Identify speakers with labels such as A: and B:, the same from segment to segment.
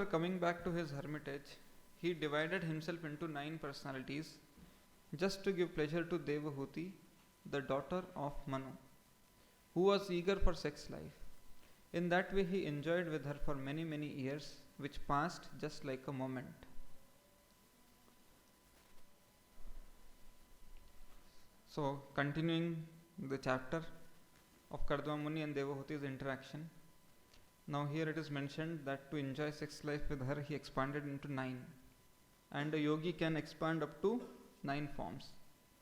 A: coming back to his hermitage, he divided himself into 9 personalities just to give pleasure to Devahuti, the daughter of Manu, who was eager for sex life. In that way, he enjoyed with her for many, many years, which passed just like a moment. So, continuing the chapter of Kardama Muni and Devahuti's interaction. Now, here it is mentioned that to enjoy sex life with her, he expanded into 9. And a yogi can expand up to 9 forms,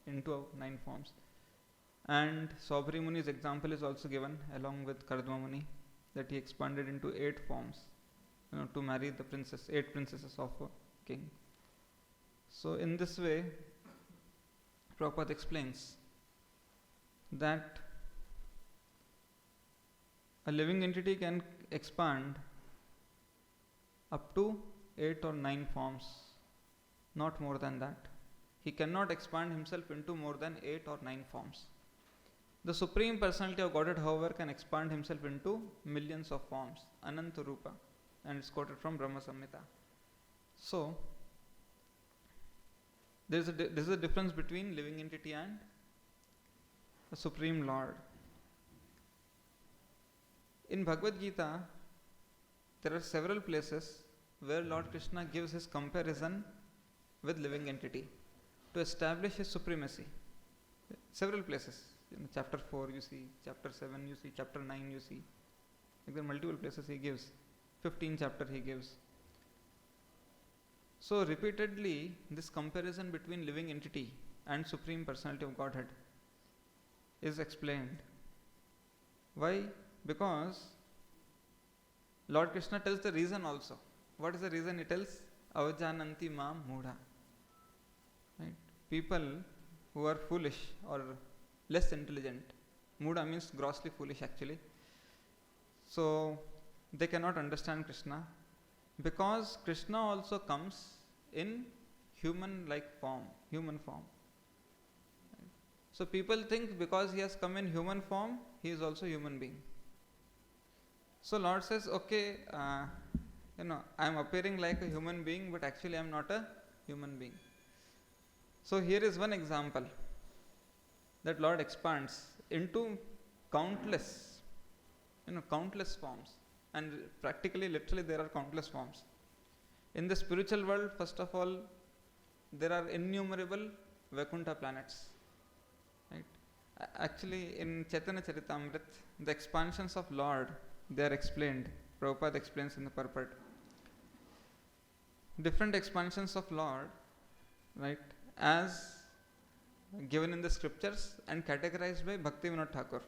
A: into 9 forms. And Saubhari Muni's example is also given along with Kardama Muni, that he expanded into 8 forms, to marry the 8 princesses of a king. So, in this way, Prabhupada explains that a living entity can expand up to 8 or 9 forms, not more than that. He cannot expand himself into more than 8 or 9 forms. The Supreme Personality of Godhead, however, can expand himself into millions of forms, Ananta Rupa, and it's quoted from Brahma Samhita. So, there is a difference between living entity and the Supreme Lord. In Bhagavad Gita, there are several places where Lord Krishna gives his comparison with living entity to establish his supremacy. Several places. In chapter 4 you see, chapter 7 you see, chapter 9 you see. Like there are multiple places he gives. 15 chapter he gives. So repeatedly this comparison between living entity and Supreme Personality of Godhead is explained. Why? Because Lord Krishna tells the reason also. What is the reason he tells? Avajananti mam mudha. Right? People who are foolish or less intelligent. Mudha means grossly foolish actually. So they cannot understand Krishna, because Krishna also comes in human form. Right? So people think because he has come in human form, he is also human being. So Lord says, okay, I am appearing like a human being, but actually I am not a human being. So here is one example that Lord expands into countless forms. And practically, literally, there are countless forms. In the spiritual world, first of all, there are innumerable Vaikuntha planets. Right? Actually, in Chaitanya Charitamrita, the expansions of Lord, they are explained. Prabhupada explains in the purport. Different expansions of Lord, right, as given in the scriptures and categorized by Bhakti Vinod Thakur.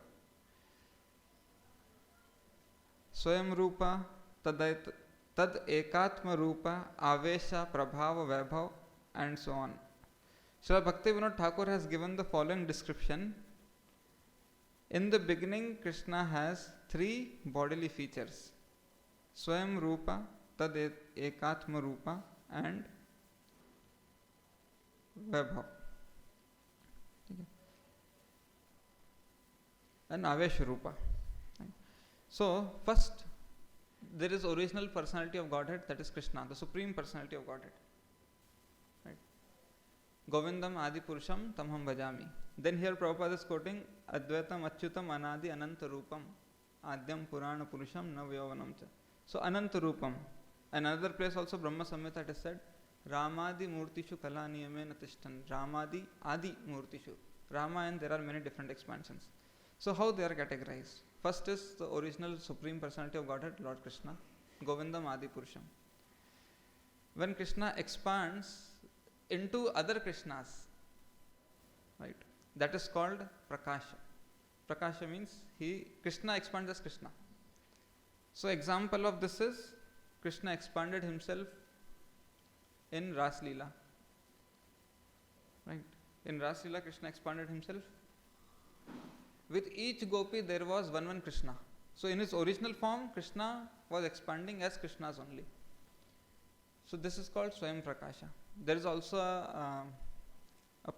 A: Swayam Rupa, Tad Ekatma Rupa, Avesha, Prabhava, Vaibhav, and so on. Srila Bhakti Vinod Thakur has given the following description. In the beginning, Krishna has 3 bodily features. Swayam Rupa, Tad Ekatma Rupa, and Vaibhav. And Avesha Rupa. So, first, there is original personality of Godhead, that is Krishna, the Supreme Personality of Godhead. Right? Govindam Adi Purusham Tamham Bhajami. Then here Prabhupada is quoting Advaitam Achyutam Anadi Ananta Rupam Adyam Purana Purusham Navyovanam Cha. So, Ananta Rupam. Another place also Brahma Samhita it is said, Ramadi Murtishu Kala Niyamena Tishtan. Ramadi Adi Murtishu. Rama, and there are many different expansions. So, how they are categorized? First is the original Supreme Personality of Godhead, Lord Krishna, Govindam Adi Purusham. When Krishna expands into other Krishnas, right, that is called Prakasha. Prakasha means Krishna expands as Krishna. So, example of this is Krishna expanded himself in Ras Leela. Right? In Ras Leela, Krishna expanded himself. With each gopi, there was one Krishna. So, in his original form, Krishna was expanding as Krishna's only. So, this is called Swayam Prakasha. There is also a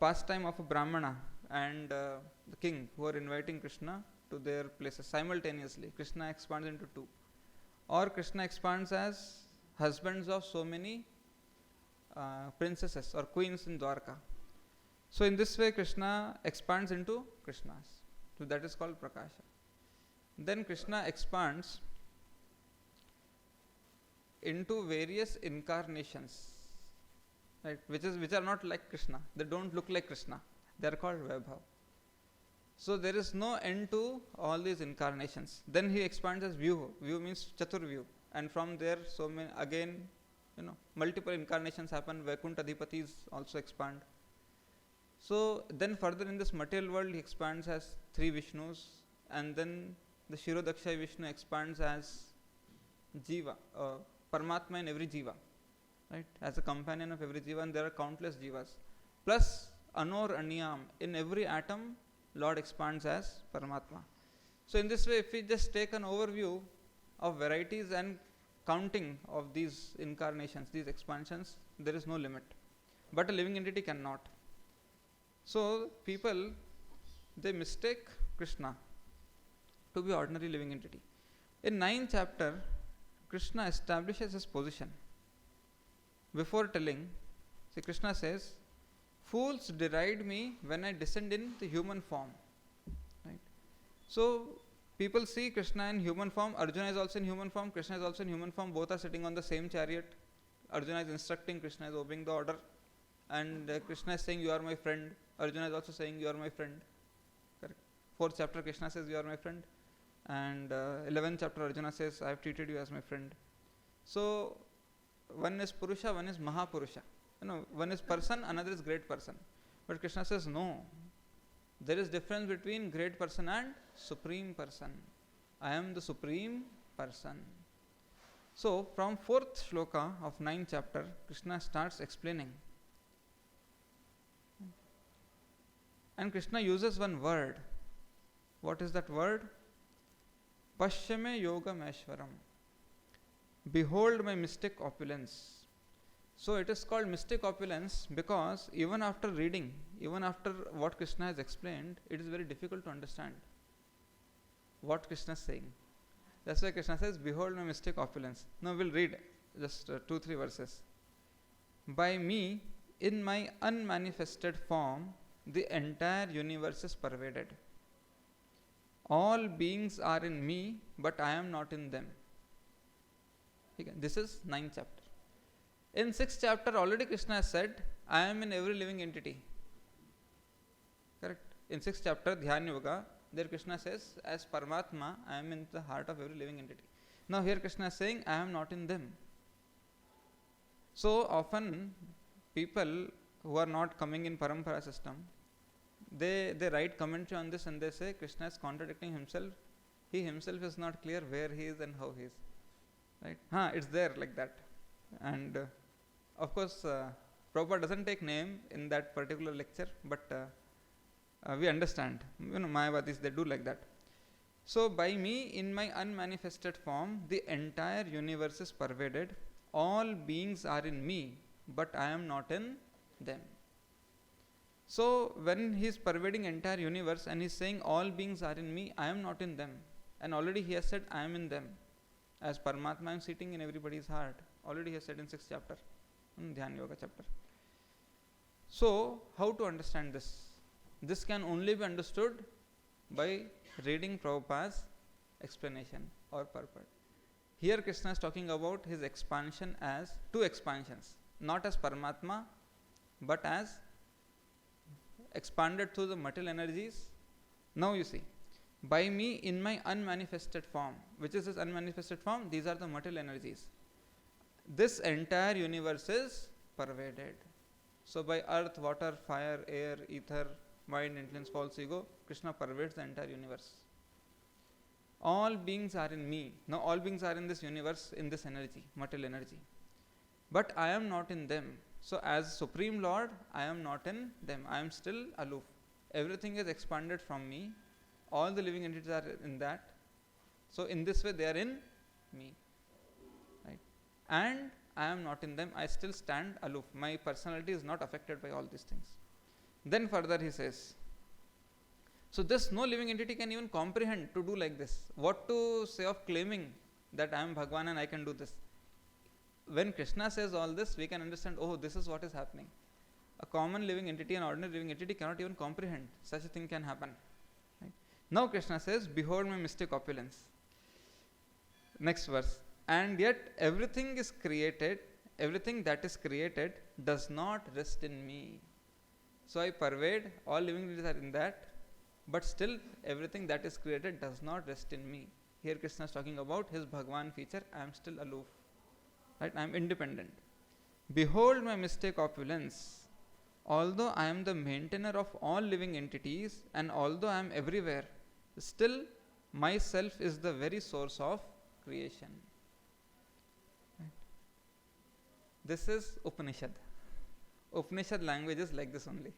A: pastime of a Brahmana and the king who are inviting Krishna to their places simultaneously. Krishna expands into 2. Or Krishna expands as husbands of so many princesses or queens in Dwarka. So in this way Krishna expands into Krishnas. So that is called Prakasha. Then Krishna expands into various incarnations, right, which are not like Krishna. They don't look like Krishna. They are called Vaibhav. So there is no end to all these incarnations. Then he expands as Vyu. Vyu means Chaturvyu, and from there so many again, multiple incarnations happen. Vaikuntha Adhipatis also expand. So then further in this material world he expands as 3 Vishnus, and then the Shirodaksha Vishnu expands as Jiva, Paramatma in every Jiva, right, as a companion of every Jiva, and there are countless Jivas. Plus Anor Aniyam, in every atom Lord expands as Paramatma. So in this way, if we just take an overview of varieties and counting of these incarnations, these expansions, there is no limit. But a living entity cannot. So people, they mistake Krishna to be ordinary living entity. In 9th chapter, Krishna establishes his position. Before telling, see, Krishna says, fools deride me when I descend in the human form. Right? So people see Krishna in human form, Arjuna is also in human form, Krishna is also in human form, both are sitting on the same chariot. Arjuna is instructing, Krishna is obeying the order, and Krishna is saying, you are my friend. Arjuna is also saying, you are my friend. Correct. 4th chapter Krishna says, you are my friend, and 11th chapter Arjuna says, I have treated you as my friend. So one is Purusha, one is Mahapurusha. One is person, another is great person. But Krishna says, no, there is difference between great person and supreme person. I am the supreme person. So from 4th shloka of 9th chapter, Krishna starts explaining. And Krishna uses one word. What is that word? Pashyame yogam aishwaram. Behold my mystic opulence. So it is called mystic opulence because even after reading, even after what Krishna has explained, it is very difficult to understand what Krishna is saying. That's why Krishna says, behold my mystic opulence. Now we'll read just 2-3 verses. By me, in my unmanifested form, the entire universe is pervaded. All beings are in me, but I am not in them. Okay, this is 9th chapter. In 6th chapter, already Krishna has said, I am in every living entity. Correct? In 6th chapter, Dhyan Yoga, there Krishna says, as Paramatma, I am in the heart of every living entity. Now here Krishna is saying, I am not in them. So often, people who are not coming in Parampara system, they write commentary on this and they say, Krishna is contradicting himself. He himself is not clear where he is and how he is. Right? It's there like that. And of course, Prabhupada doesn't take name in that particular lecture, but we understand. Mayavadis, they do like that. So, by me, in my unmanifested form, the entire universe is pervaded. All beings are in me, but I am not in them. So, when he is pervading entire universe and he is saying all beings are in me, I am not in them. And already he has said, I am in them. As Paramatma, I am sitting in everybody's heart. Already he has said in 6th chapter, in Dhyan Yoga chapter. So, how to understand this? This can only be understood by reading Prabhupada's explanation or purport. Here Krishna is talking about his expansion as 2 expansions, not as Paramatma, but as expanded through the material energies. Now you see, by me in my unmanifested form, which is this unmanifested form? These are the material energies. This entire universe is pervaded. So by earth, water, fire, air, ether, mind, intelligence, false ego, Krishna pervades the entire universe. All beings are in me. Now all beings are in this universe, in this energy, material energy. But I am not in them. So as Supreme Lord, I am not in them. I am still aloof. Everything is expanded from me. All the living entities are in that. So in this way they are in me. Right? And I am not in them. I still stand aloof. My personality is not affected by all these things. Then further he says, so this no living entity can even comprehend to do like this. What to say of claiming that I am Bhagwan and I can do this? when Krishna says all this, we can understand, oh, this is what is happening. A common living entity and ordinary living entity cannot even comprehend such a thing can happen. Right? Now Krishna says, behold my mystic opulence. Next verse. And yet everything is created, everything that is created does not rest in me. So I pervade, all living entities are in that, but still everything that is created does not rest in me. Here Krishna is talking about his Bhagwan feature, I am still aloof. Right? I am independent. Behold my mystic opulence. Although I am the maintainer of all living entities and although I am everywhere, still myself is the very source of creation. Right? This is Upanishad. Upanishad language is like this only.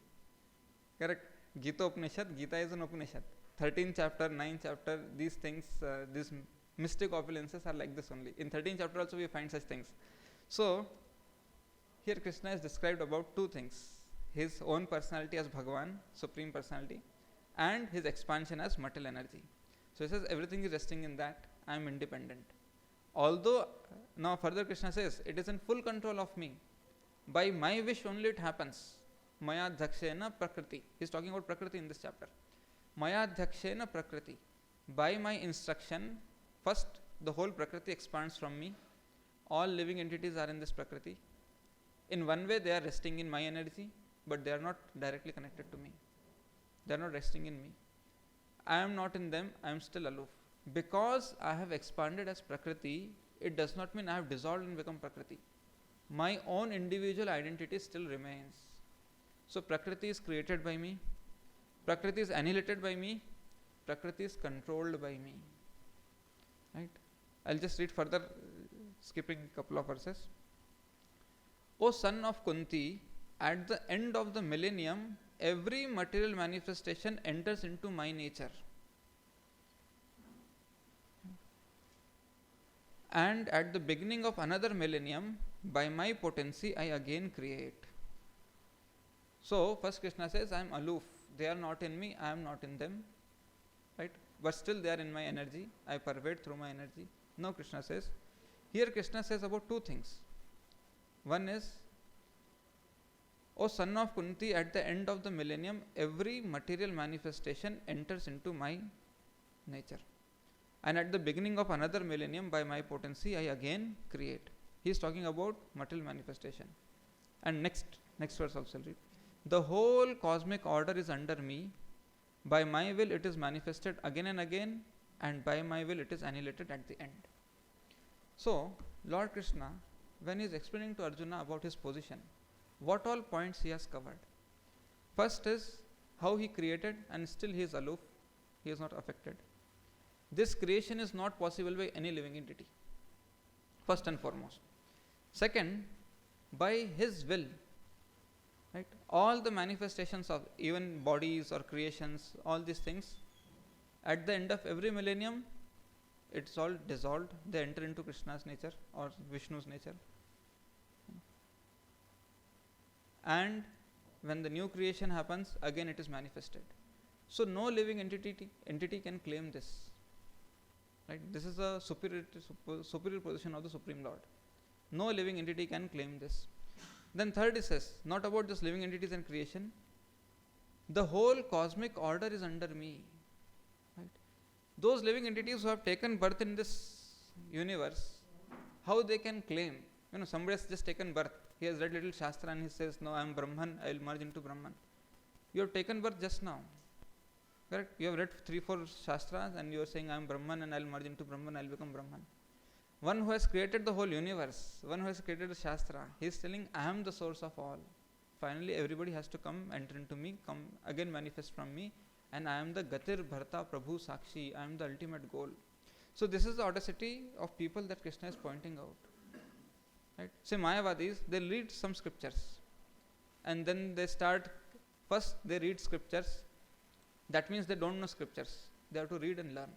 A: Correct? Gita Upanishad, Gita is an Upanishad. 13th chapter, 9th chapter, these things, these mystic opulences are like this only. In 13th chapter also we find such things. So, here Krishna is described about two things. His own personality as Bhagavan, Supreme Personality, and his expansion as material energy. So he says everything is resting in that, I am independent. Although, now further Krishna says, it is in full control of me. By my wish only it happens. Maya dhakshena prakriti. He is talking about prakriti in this chapter. Maya dhakshena prakriti. By my instruction, first the whole prakriti expands from me. All living entities are in this prakriti. In one way they are resting in my energy, but they are not directly connected to me. They are not resting in me. I am not in them, I am still aloof. Because I have expanded as Prakriti, it does not mean I have dissolved and become Prakriti. My own individual identity still remains. So Prakriti is created by me, Prakriti is annihilated by me, Prakriti is controlled by me. Right? I'll just read further, skipping a couple of verses. O son of Kunti, at the end of the millennium, every material manifestation enters into my nature. And at the beginning of another millennium, by my potency, I again create. So, first Krishna says, I am aloof. They are not in me, I am not in them. Right? But still they are in my energy. I pervade through my energy. Now Krishna says, here Krishna says about two things. One is, O son of Kunti, at the end of the millennium, every material manifestation enters into my nature. And at the beginning of another millennium, by my potency, I again create. He is talking about material manifestation. And next verse also read. The whole cosmic order is under me. By my will it is manifested again and again, and by my will it is annihilated at the end. So, Lord Krishna, when he is explaining to Arjuna about his position, what all points he has covered. First is how he created and still he is aloof, he is not affected. This creation is not possible by any living entity, first and foremost. Second, by his will, right? All the manifestations of even bodies or creations, all these things, at the end of every millennium, it's all dissolved, they enter into Krishna's nature or Vishnu's nature. And when the new creation happens, again it is manifested. So no living entity can claim this. Right? This is a superior position of the Supreme Lord. No living entity can claim this. Then third he says, not about just living entities and creation, the whole cosmic order is under me. Right? Those living entities who have taken birth in this universe, how they can claim? Somebody has just taken birth. He has read little Shastra and he says, no, I am Brahman, I will merge into Brahman. You have taken birth just now. Correct? You have read 3-4 Shastras and you are saying, I am Brahman and I will merge into Brahman, I will become Brahman. One who has created the whole universe, one who has created the Shastra, he is telling, I am the source of all. Finally, everybody has to come, enter into me, come again manifest from me, and I am the Gatir Bharta Prabhu Sakshi, I am the ultimate goal. So this is the audacity of people that Krishna is pointing out. Right? Say Mayavadis, they read some scriptures and then they start, first they read scriptures, that means they don't know scriptures, they have to read and learn.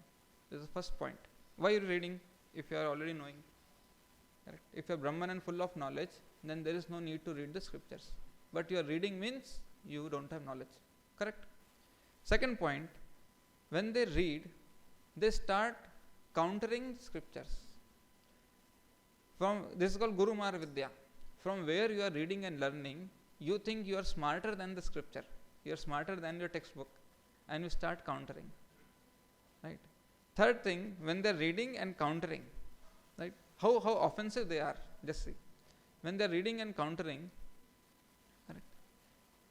A: This is the first point. Why are you reading if you are already knowing? Correct? If you are Brahman and full of knowledge, then there is no need to read the scriptures. But your reading means you don't have knowledge. Correct? Second point, when they read, they start countering scriptures. From this is called Guru Mar Vidya. From where you are reading and learning, you think you are smarter than the scripture, you are smarter than your textbook, and you start countering. Right. Third thing, when they are reading and countering, right, how offensive they are. Just see. When they are reading and countering, right,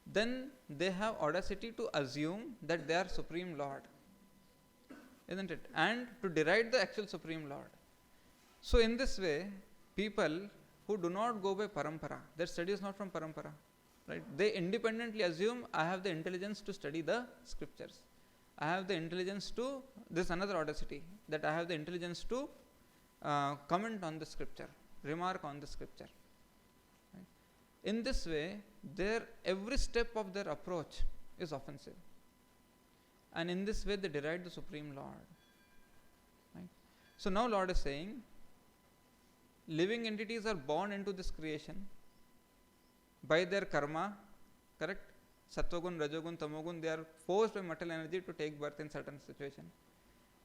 A: then they have audacity to assume that they are Supreme Lord, isn't it? And to deride the actual Supreme Lord. So in this way, people who do not go by parampara, their study is not from parampara, right? They independently assume, I have the intelligence to study the scriptures. I have the intelligence to, this is another audacity, that I have the intelligence to comment on the scripture, remark on the scripture. Right? In this way, every step of their approach is offensive. And in this way, they deride the Supreme Lord. Right? So now Lord is saying, living entities are born into this creation by their karma, correct? Sattvagun, Rajogun, Tamogun, they are forced by material energy to take birth in certain situation.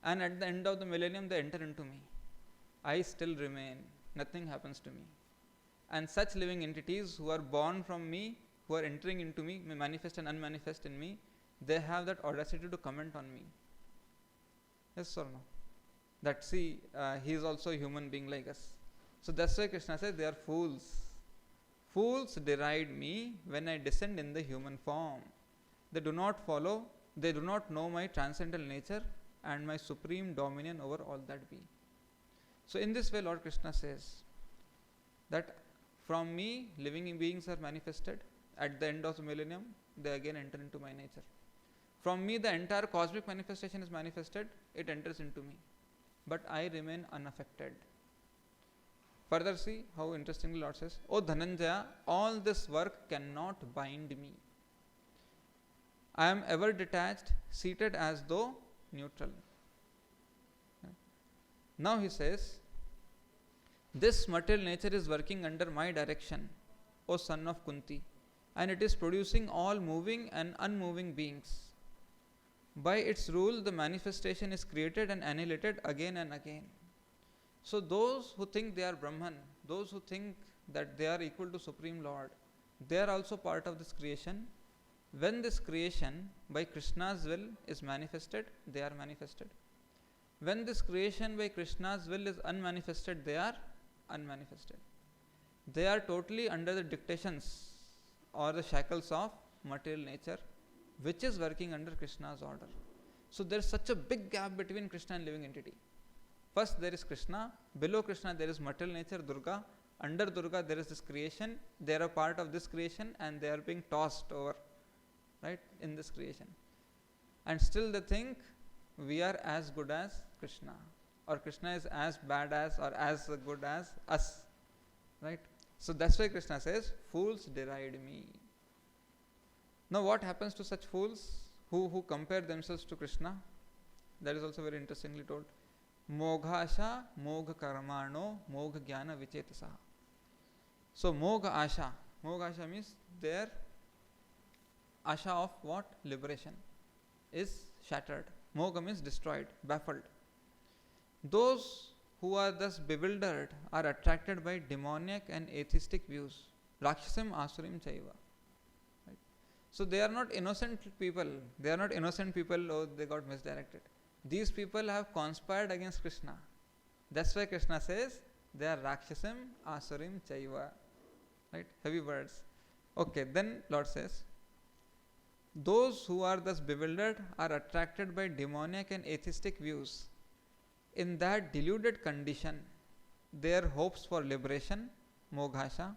A: And at the end of the millennium, they enter into me. I still remain. Nothing happens to me. And such living entities who are born from me, who are entering into me, may manifest and unmanifest in me, they have that audacity to comment on me. Yes or no? That see, he is also a human being like us. So that's why Krishna says they are fools. Fools deride me when I descend in the human form. They do not follow, they do not know my transcendental nature and my supreme dominion over all that be. So in this way, Lord Krishna says that from me, living beings are manifested. At the end of the millennium, they again enter into my nature. From me, the entire cosmic manifestation is manifested, it enters into me. But I remain unaffected. Further see how interestingly Lord says, O Dhananjaya, all this work cannot bind me. I am ever detached, seated as though neutral. Now he says, this material nature is working under my direction, O son of Kunti, and it is producing all moving and unmoving beings. By its rule, the manifestation is created and annihilated again and again. So those who think they are Brahman, those who think that they are equal to Supreme Lord, they are also part of this creation. When this creation by Krishna's will is manifested, they are manifested. When this creation by Krishna's will is unmanifested, they are unmanifested. They are totally under the dictations or the shackles of material nature, which is working under Krishna's order. So there is such a big gap between Krishna and living entity. First there is Krishna, below Krishna there is material nature, Durga, under Durga there is this creation, they are a part of this creation and they are being tossed over, right, in this creation. And still they think we are as good as Krishna, or Krishna is as bad as or as good as us, right? So that's why Krishna says, fools deride me. Now what happens to such fools who compare themselves to Krishna? That is also very interestingly told. Moghasha mogha karmano mogha jnana vichetasa. So mogha asha means their asha of what? Liberation is shattered. Mogha means destroyed, baffled. Those who are thus bewildered are attracted by demoniac and atheistic views. Rakshasim asurim chaiva. Right? So they are not innocent people. They are not innocent people, oh, they got misdirected. These people have conspired against Krishna. That's why Krishna says they are Rakshasim asurim chaiva. Right? Heavy words. Okay, then Lord says, those who are thus bewildered are attracted by demoniac and atheistic views. In that deluded condition, their hopes for liberation, moghasha,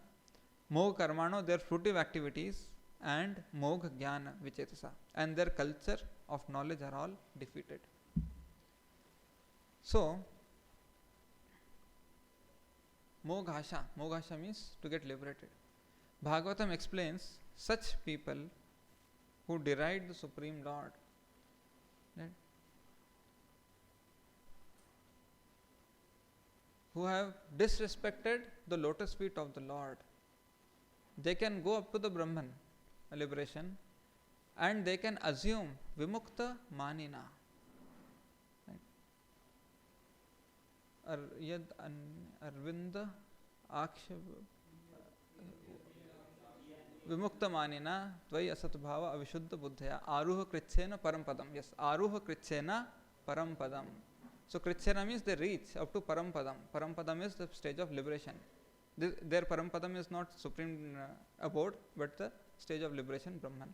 A: mogh karmano, their fruitive activities, and mogh jnana vichetasa, and their culture of knowledge are all defeated. So, moghasha means to get liberated. Bhagavatam explains such people who deride the Supreme Lord, right, who have disrespected the lotus feet of the Lord. They can go up to the Brahman, liberation, and they can assume vimukta manina. Right? Yad arvinda आक्षेप विमुक्त मानिना त्वयि असत भाव अविशुद्ध बुद्धया आरूह कृच्छेन परम पदम. Yes, आरूह कृच्छेन param padam. So Krishna means they reach up to param padam. Param padam is the stage of liberation. Their param padam is not supreme abode, but the stage of liberation, Brahman.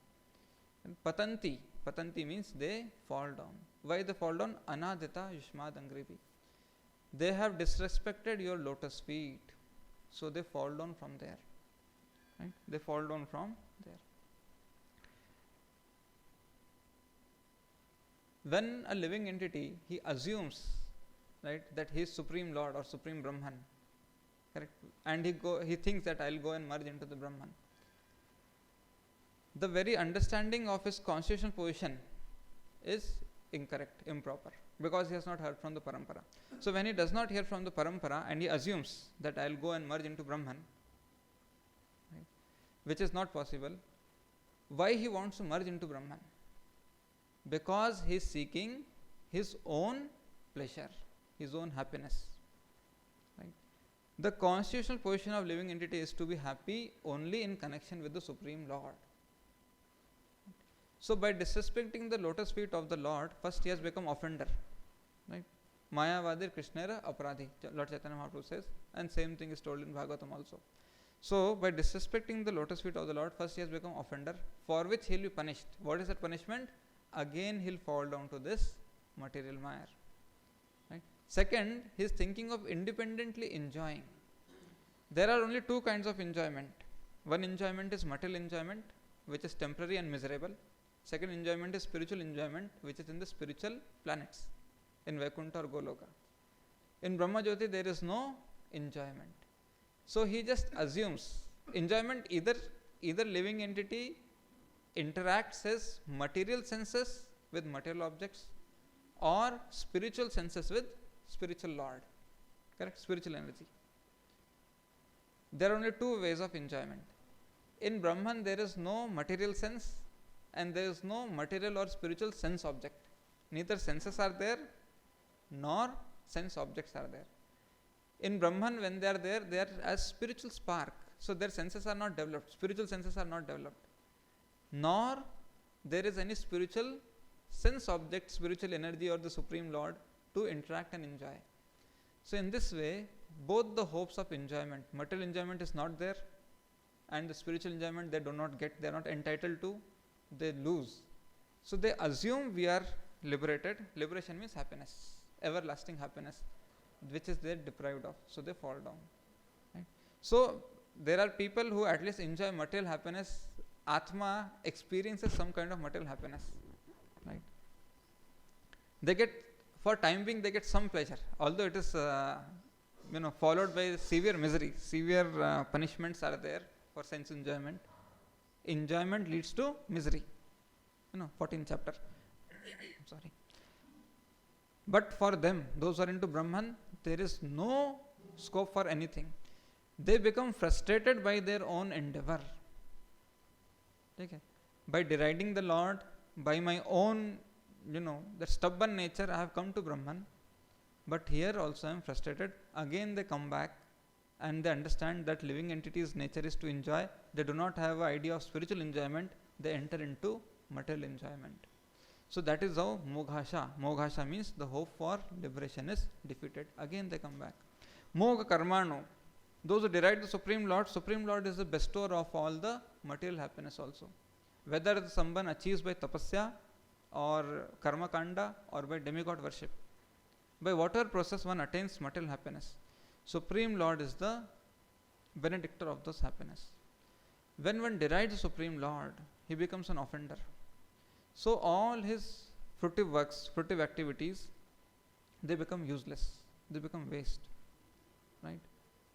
A: And patanti, patanti means they fall down. Why they fall down? Anadita yushmad angrivi. They have disrespected your lotus feet, so they fall down from there. Right? They fall down from there. When a living entity, he assumes, right, that he is Supreme Lord or Supreme Brahman, correct, and he thinks that I will go and merge into the Brahman. The very understanding of his constitutional position is incorrect, improper, because he has not heard from the parampara. So when he does not hear from the parampara and he assumes that I will go and merge into Brahman, right, which is not possible, why he wants to merge into Brahman? Because he is seeking his own pleasure, his own happiness. Right? The constitutional position of living entity is to be happy only in connection with the Supreme Lord. So by disrespecting the lotus feet of the Lord, first he has become offender. Right? Mayavadir Krishnera Aparadhi, Lord Chaitanya Mahaprabhu says, and same thing is told in Bhagavatam also. So by disrespecting the lotus feet of the Lord, first he has become offender, for which he will be punished. What is that punishment? Again he will fall down to this material mire. Right? Second, he is thinking of independently enjoying. There are only two kinds of enjoyment. One enjoyment is material enjoyment, which is temporary and miserable. Second enjoyment is spiritual enjoyment, which is in the spiritual planets, in Vaikuntha or Goloka. In Brahma Jyoti there is no enjoyment. So he just assumes enjoyment, either living entity interacts his material senses with material objects, or spiritual senses with spiritual Lord, correct, spiritual energy. There are only two ways of enjoyment. In Brahman there is no material sense and there is no material or spiritual sense object. Neither senses are there nor sense objects are there. In Brahman, when they are as spiritual spark. So their senses are not developed, spiritual senses are not developed, nor there is any spiritual sense object, spiritual energy or the Supreme Lord to interact and enjoy. So in this way, both the hopes of enjoyment, material enjoyment is not there, and the spiritual enjoyment they do not get, they are not entitled to, they lose. So they assume we are liberated. Liberation means happiness, everlasting happiness, which is they deprived of, so they fall down. Right? So there are people who at least enjoy material happiness. Atma experiences some kind of material happiness. Right? They get, for time being, they get some pleasure, although it is followed by severe misery, severe punishments are there for sense enjoyment. Enjoyment leads to misery. 14th chapter. Sorry. But for them, those who are into Brahman, there is no scope for anything. They become frustrated by their own endeavor. Okay. By deriding the Lord, by my own, the stubborn nature, I have come to Brahman. But here also I am frustrated. Again they come back and they understand that living entity's nature is to enjoy. They do not have an idea of spiritual enjoyment. They enter into material enjoyment. So that is how Moghasha means the hope for liberation is defeated. Again they come back. Mogha Karmano, those who deride the Supreme Lord is the bestower of all the material happiness also. Whether the someone achieves by tapasya or karma kanda or by demigod worship. By whatever process one attains material happiness, Supreme Lord is the benedictor of those happiness. When one derides the Supreme Lord, he becomes an offender. So all his fruitive works, fruitive activities, they become useless, they become waste, right?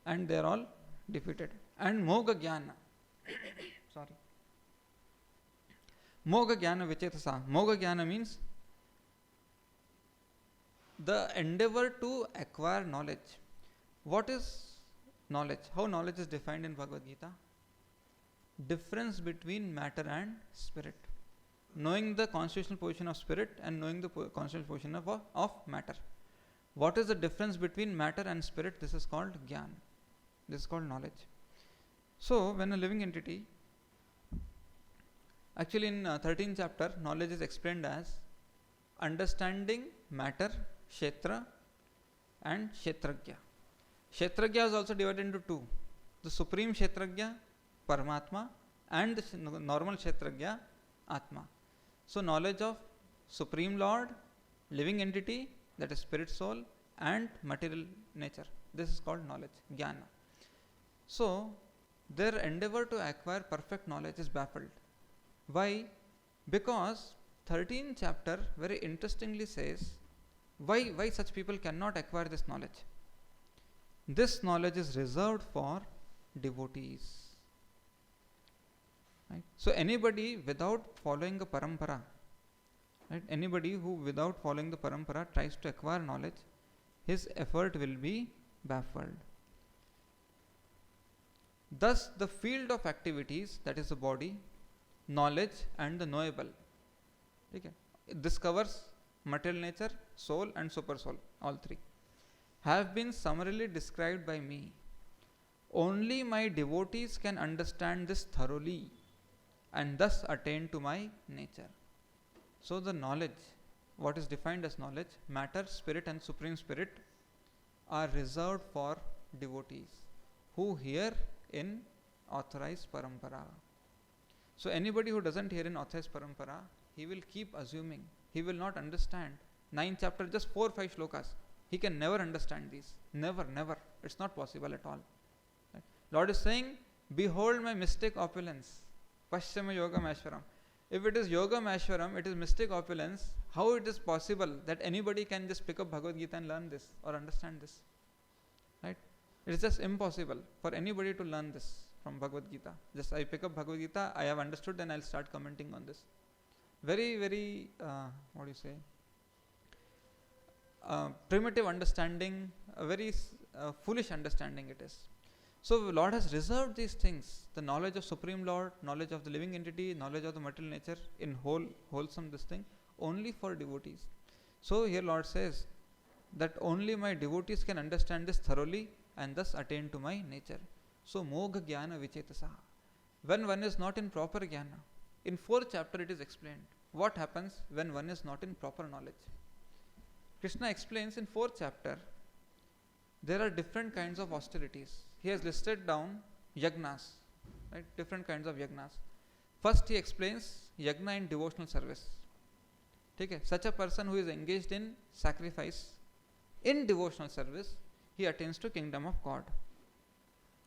A: And they are all defeated. And Mogha Jnana, Mogha Jnana Vichetasa. Mogha Jnana means the endeavor to acquire knowledge. What is knowledge? How knowledge is defined in Bhagavad Gita? Difference between matter and spirit. Knowing the constitutional position of spirit and knowing the constitutional position of matter. What is the difference between matter and spirit? This is called Gyan. This is called knowledge. So when a living entity, actually in 13th chapter, knowledge is explained as understanding matter, kshetra and kshetragya. Kshetragya is also divided into two. The supreme kshetragya, Paramatma, and the normal kshetragya, Atma. So knowledge of Supreme Lord, living entity, that is spirit soul, and material nature. This is called knowledge, jnana. So their endeavor to acquire perfect knowledge is baffled. Why? Because 13th chapter very interestingly says why such people cannot acquire this knowledge. This knowledge is reserved for devotees. Right? So anybody without following a parampara, right? Anybody who without following the parampara tries to acquire knowledge, his effort will be baffled. Thus the field of activities, that is the body, knowledge and the knowable, okay, this covers material nature, soul and super soul, all three, have been summarily described by me. Only my devotees can understand this thoroughly and thus attain to my nature. So the knowledge, what is defined as knowledge, matter, spirit and supreme spirit, are reserved for devotees who hear in authorized parampara. So anybody who doesn't hear in authorized parampara, he will keep assuming, he will not understand. 9th chapter, just 4 or 5 shlokas, he can never understand these. Never. It's not possible at all. Right? Lord is saying, behold my mystic opulence. Pashyama Yogam Aishwaram. If it is Yogam Aishwaram, it is mystic opulence, how it is possible that anybody can just pick up Bhagavad Gita and learn this or understand this? Right? It is just impossible for anybody to learn this from Bhagavad Gita. Just I pick up Bhagavad Gita, I have understood, then I'll start commenting on this. Very, what do you say? Primitive understanding, a very foolish understanding it is. So Lord has reserved these things, the knowledge of Supreme Lord, knowledge of the living entity, knowledge of the material nature in wholesome this thing, only for devotees. So here Lord says that only my devotees can understand this thoroughly and thus attain to my nature. So Mogha Jnana Vichetasaha. When one is not in proper Jnana, in 4th chapter it is explained what happens when one is not in proper knowledge. Krishna explains in 4th chapter, there are different kinds of austerities. He has listed down yagnas, right? Different kinds of yagnas. First he explains yagna in devotional service. Okay? Such a person who is engaged in sacrifice in devotional service, he attains to kingdom of God.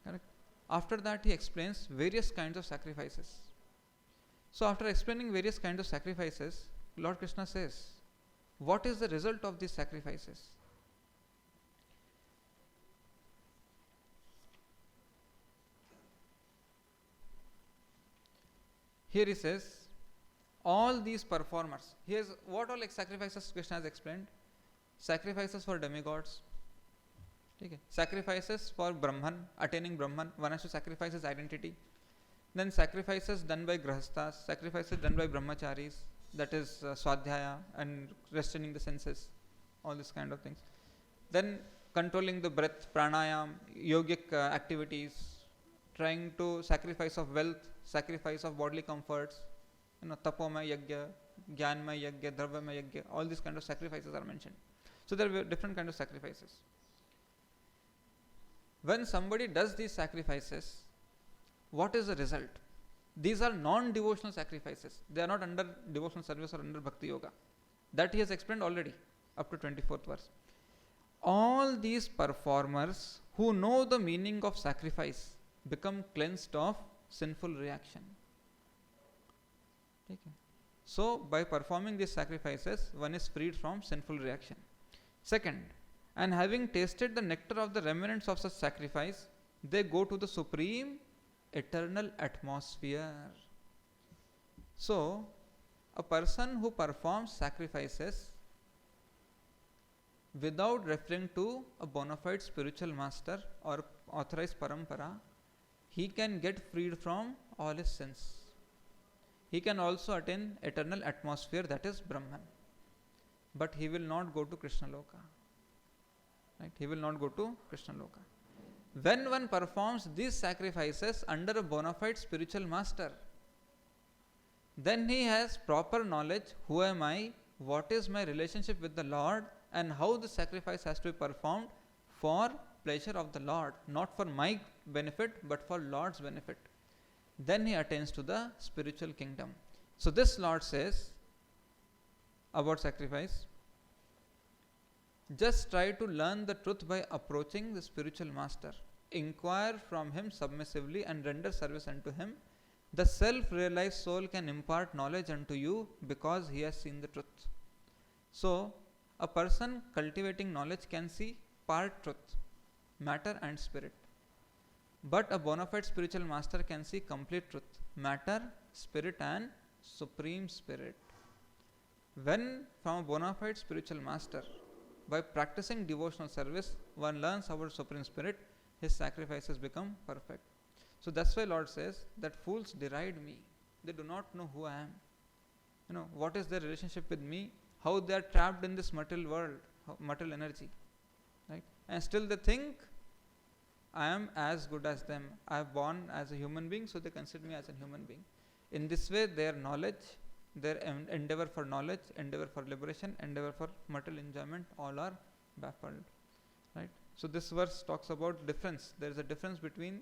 A: Correct? After that he explains various kinds of sacrifices. So after explaining various kinds of sacrifices, Lord Krishna says, what is the result of these sacrifices? Here he says, all these performers, here's what all like sacrifices Krishna has explained. Sacrifices for demigods, okay. Sacrifices for Brahman, attaining Brahman, one has to sacrifice his identity. Then sacrifices done by grahasthas, sacrifices done by brahmacharis, that is swadhyaya and restraining the senses, all this kind of things. Then controlling the breath, pranayam, yogic activities, trying to sacrifice of wealth, sacrifice of bodily comforts, tapomaya yagya, jnanmaya yagya, dravamaya yagya, all these kind of sacrifices are mentioned. So there are different kind of sacrifices. When somebody does these sacrifices, what is the result? These are non-devotional sacrifices. They are not under devotional service or under bhakti yoga. That he has explained already up to 24th verse. All these performers who know the meaning of sacrifice become cleansed of sinful reaction. Okay. So by performing these sacrifices, one is freed from sinful reaction. Second, and having tasted the nectar of the remnants of such sacrifice, they go to the supreme eternal atmosphere. So a person who performs sacrifices without referring to a bona fide spiritual master or authorized parampara, he can get freed from all his sins. He can also attain eternal atmosphere, that is Brahman. But he will not go to Krishna Loka. Right? He will not go to Krishna Loka. When one performs these sacrifices under a bona fide spiritual master, then he has proper knowledge, who am I, what is my relationship with the Lord, and how the sacrifice has to be performed for pleasure of the Lord, not for my benefit but for Lord's benefit. Then he attains to the spiritual kingdom. So this Lord says about sacrifice, just try to learn the truth by approaching the spiritual master. Inquire from him submissively and render service unto him. The self-realized soul can impart knowledge unto you because he has seen the truth. So, a person cultivating knowledge can see part truth, matter and spirit. But a bona fide spiritual master can see complete truth, matter, spirit and supreme spirit. When from a bona fide spiritual master, by practicing devotional service, one learns about supreme spirit, his sacrifices become perfect. So that's why Lord says that fools deride me. They do not know who I am. What is their relationship with me, how they are trapped in this material world, material energy. Right? And still they think I am as good as them. I have born as a human being, so they consider me as a human being. In this way, their knowledge, their endeavor for knowledge, endeavor for liberation, endeavor for material enjoyment, all are baffled. Right? So this verse talks about difference. There is a difference between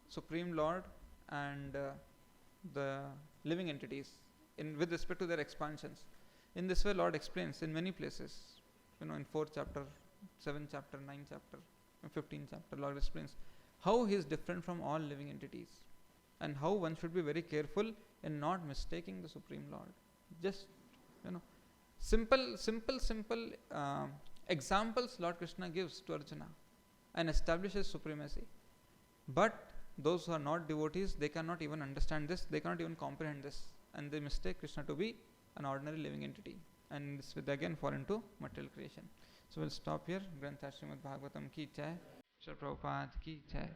A: Supreme Lord and the living entities with respect to their expansions. In this way, Lord explains in many places. In 4th chapter, 7th chapter, 9th chapter, 15th chapter, Lord explains how He is different from all living entities and how one should be very careful in not mistaking the Supreme Lord. Just simple examples Lord Krishna gives to Arjuna and establishes supremacy. But those who are not devotees, they cannot even understand this, they cannot even comprehend this, and they mistake Krishna to be an ordinary living entity, and this will again fall into material creation. So we'll stop here. Grantha Srimad Bhagavatam ki jai, Srila Prabhupada ki jai.